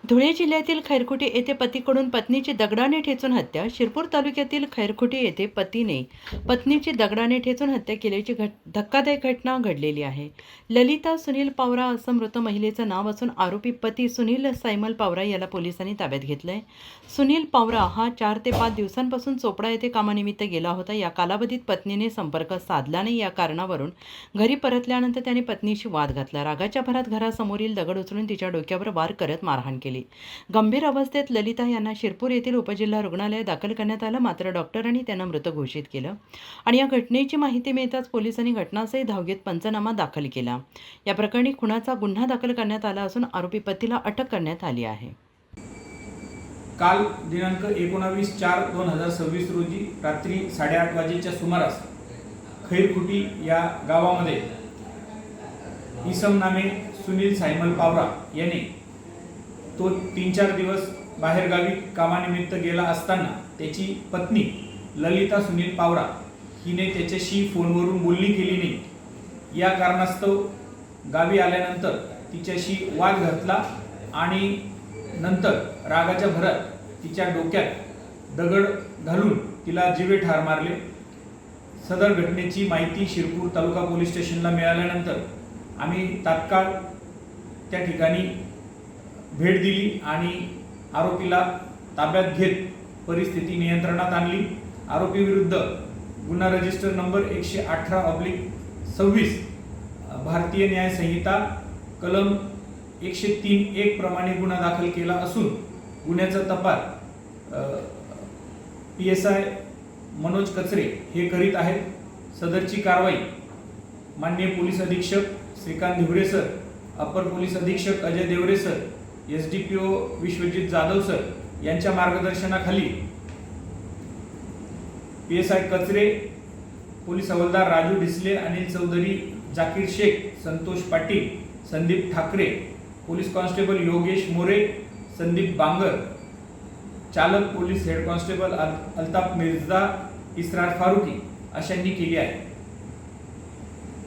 धुळे जिल्ह्यातील खैरखुटी येथे पतीकडून पत्नीची दगडाने ठेचून हत्या. शिरपूर तालुक्यातील खैरखुटी येथे पतीने पत्नीची दगडाने ठेचून हत्या केल्याची धक्कादायक घटना घडलेली आहे. ललिता सुनील पावरा असं मृत महिलेचं नाव असून आरोपी पती सुनील सायमल पावरा याला पोलिसांनी ताब्यात घेतलंय. सुनील पावरा हा 4 ते 5 दिवसांपासून चोपडा येथे कामानिमित्त गेला होता. या कालावधीत पत्नीने संपर्क साधला नाही. या कारणावरून घरी परतल्यानंतर त्याने पत्नीशी वाद घातला. रागाच्या भरात घरासमोरील दगड उचलून तिच्या डोक्यावर वार करत मारहाण केली. गंभीर अवस्थेत ललिता यांना शिरपूर येथील उपजिल्हा रुग्णालयात दाखल करण्यात आलं. मात्र डॉक्टरांनी त्यांना मृत घोषित केलं आणि या घटनेची माहिती मिळताच पोलिसांनी घटनास्थळी धाव घेत पंचनामा दाखल केला. या प्रकरणी खुनाचा गुन्हा दाखल करण्यात आला असून आरोपी पतीला अटक करण्यात आली आहे. काल दिनांक 19/4/2026 रोजी रात्री 8:30 वाजेच्या सुमारास खैरखुटी या गावामध्ये इसम नामे सुनील सायमल पावरा याने तो 3-4 दिवस बाहेरगावी कामानिमित्त गेला असताना त्याची पत्नी ललिता सुनील पावरा हिने त्याच्याशी फोनवरून बोलणी केली नाही. या कारणास्तव गावी आल्यानंतर तिच्याशी वाद घातला आणि नंतर रागाच्या भरात तिच्या डोक्यात दगड घालून तिला जीवे ठार मारले. सदर घटनेची माहिती शिरपूर तालुका पोलीस स्टेशनला मिळाल्यानंतर आम्ही तात्काळ त्या ठिकाणी भेट दिली आणि आरोपीला ताब्यात घेत परिस्थिती नियंत्रणात आणली. आरोपी विरुद्ध गुन्हा रजिस्टर नंबर 118/26 भारतीय न्याय संहिता कलम 103(1) प्रमाणे गुन्हा दाखल केला असून गुन्ह्याचा तपास PSI मनोज कचरे हे करीत आहेत. सदरची कारवाई माननीय पोलीस अधीक्षक श्रीकांत धिवरे सर, अपर पोलीस अधीक्षक Ajay Deore sir, SDPO Vishwajit Jadhav sir यांच्या मार्गदर्शनाखाली PSI कचरे, पोलीस हवालदार राजू ढिसले, अनिल चौधरी, जाकीर शेख, संतोष पाटील, संदीप ठाकरे, पोलीस कॉन्स्टेबल योगेश मोरे, संदीप बांगर, चालक police head constable Altaf Mirza, Israr Farooqui अशांनी केली आहे.